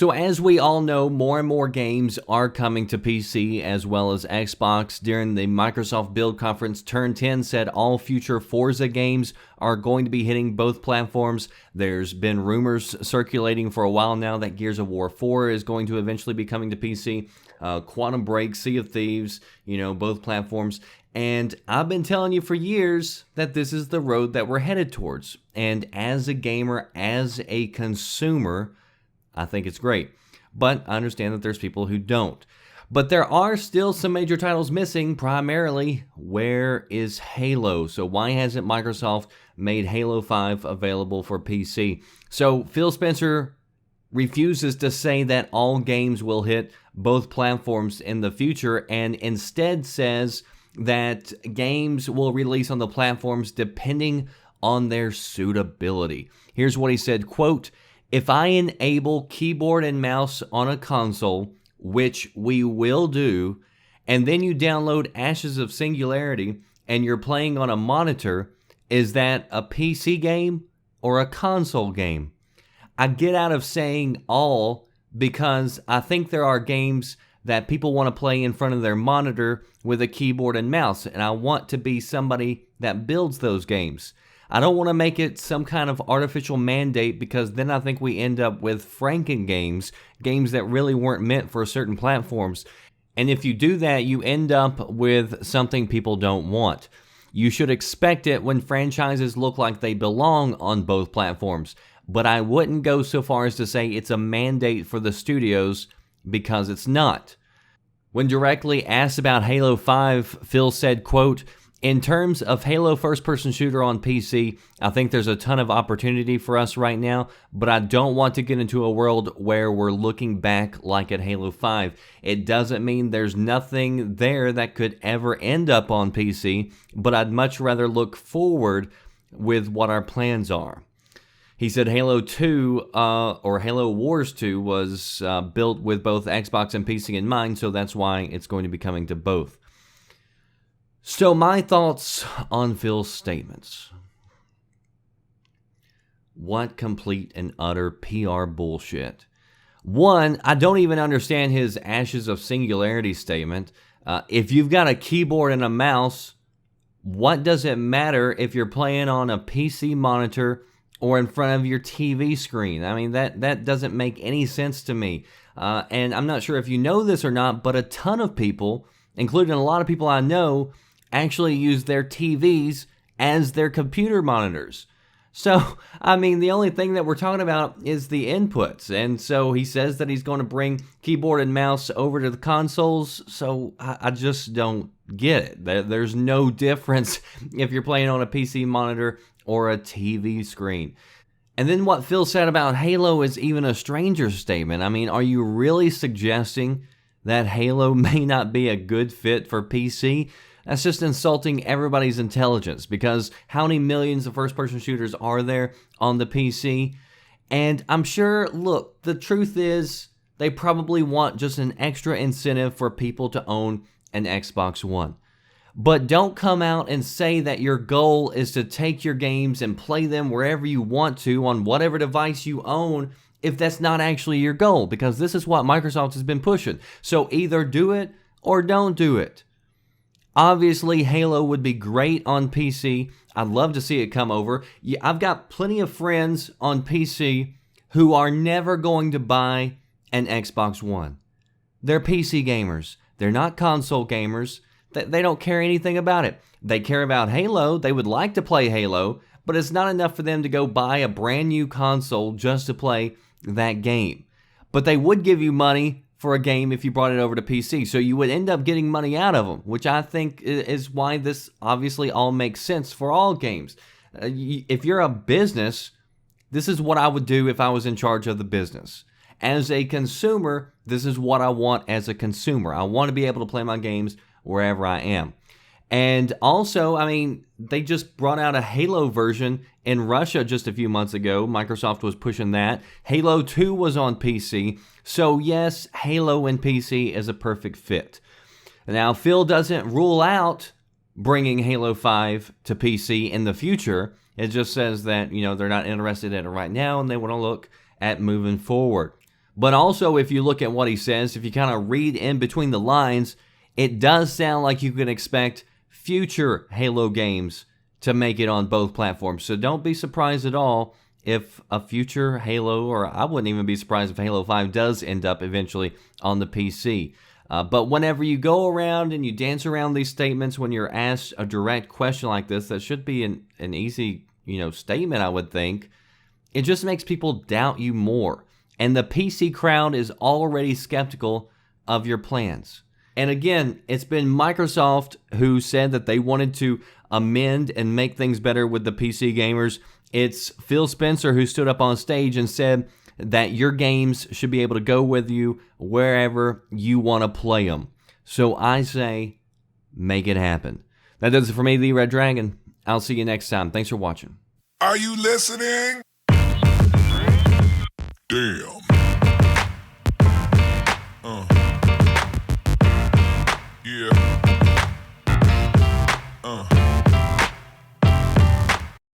So as we all know, more and more games are coming to PC as well as Xbox. During the Microsoft Build Conference, Turn 10 said all future Forza games are going to be hitting both platforms. There's been rumors circulating for a while now that Gears of War 4 is going to eventually be coming to PC. Quantum Break, Sea of Thieves, both platforms. And I've been telling you for years that this is the road that we're headed towards. And as a gamer, as a consumer, I think it's great, but I understand that there's people who don't. But there are still some major titles missing. Primarily, where is Halo? So why hasn't Microsoft made Halo 5 available for PC? So Phil Spencer refuses to say that all games will hit both platforms in the future, and instead says that games will release on the platforms depending on their suitability. Here's what he said, quote, "If I enable keyboard and mouse on a console, which we will do, and then you download Ashes of Singularity and you're playing on a monitor, is that a PC game or a console game?" I get out of saying all because I think there are games that people want to play in front of their monitor with a keyboard and mouse, and I want to be somebody that builds those games. I don't want to make it some kind of artificial mandate, because then I think we end up with Franken games that really weren't meant for certain platforms. And if you do that, you end up with something people don't want. You should expect it when franchises look like they belong on both platforms. But I wouldn't go so far as to say it's a mandate for the studios, because it's not. When directly asked about Halo 5, Phil said, quote, "In terms of Halo first-person shooter on PC, I think there's a ton of opportunity for us right now, but I don't want to get into a world where we're looking back like at Halo 5. It doesn't mean there's nothing there that could ever end up on PC, but I'd much rather look forward with what our plans are." He said Halo 2, or Halo Wars 2, was built with both Xbox and PC in mind, so that's why it's going to be coming to both. So my thoughts on Phil's statements. What complete and utter PR bullshit. One, I don't even understand his Ashes of Singularity statement. If you've got a keyboard and a mouse, what does it matter if you're playing on a PC monitor or in front of your TV screen? I mean, that doesn't make any sense to me. And I'm not sure if you know this or not, but a ton of people, including a lot of people I know, actually use their TVs as their computer monitors. So, I mean, the only thing that we're talking about is the inputs. And so he says that he's going to bring keyboard and mouse over to the consoles. So I just don't get it. There's no difference if you're playing on a PC monitor or a TV screen. And then what Phil said about Halo is even a stranger statement. I mean, are you really suggesting that Halo may not be a good fit for PC? That's just insulting everybody's intelligence, because how many millions of first-person shooters are there on the PC? And I'm sure, look, the truth is they probably want just an extra incentive for people to own an Xbox One. But don't come out and say that your goal is to take your games and play them wherever you want to on whatever device you own, if that's not actually your goal, because this is what Microsoft has been pushing. So either do it or don't do it. Obviously, Halo would be great on PC. I'd love to see it come over. I've got plenty of friends on PC who are never going to buy an Xbox One. They're PC gamers. They're not console gamers. They don't care anything about it. They care about Halo. They would like to play Halo, but it's not enough for them to go buy a brand new console just to play that game. But they would give you money for a game if you brought it over to PC. So you would end up getting money out of them, which I think is why this obviously all makes sense for all games. If you're a business, this is what I would do if I was in charge of the business. As a consumer, this is what I want as a consumer. I want to be able to play my games wherever I am. And also, I mean, they just brought out a Halo version in Russia just a few months ago. Microsoft was pushing that. Halo 2 was on PC. So yes, Halo and PC is a perfect fit. Now, Phil doesn't rule out bringing Halo 5 to PC in the future. It just says that, they're not interested in it right now and they want to look at moving forward. But also, if you look at what he says, if you kind of read in between the lines, it does sound like you can expect future Halo games to make it on both platforms. So don't be surprised at all if a future Halo, or I wouldn't even be surprised if Halo 5 does end up eventually on the PC. But whenever you go around and you dance around these statements, when you're asked a direct question like this, that should be an easy, statement, I would think. It just makes people doubt you more. And the PC crowd is already skeptical of your plans. And again, it's been Microsoft who said that they wanted to amend and make things better with the PC gamers. It's Phil Spencer who stood up on stage and said that your games should be able to go with you wherever you want to play them. So I say, make it happen. That does it for me, The Red Dragon. I'll see you next time. Thanks for watching. Are you listening? Damn. Yeah.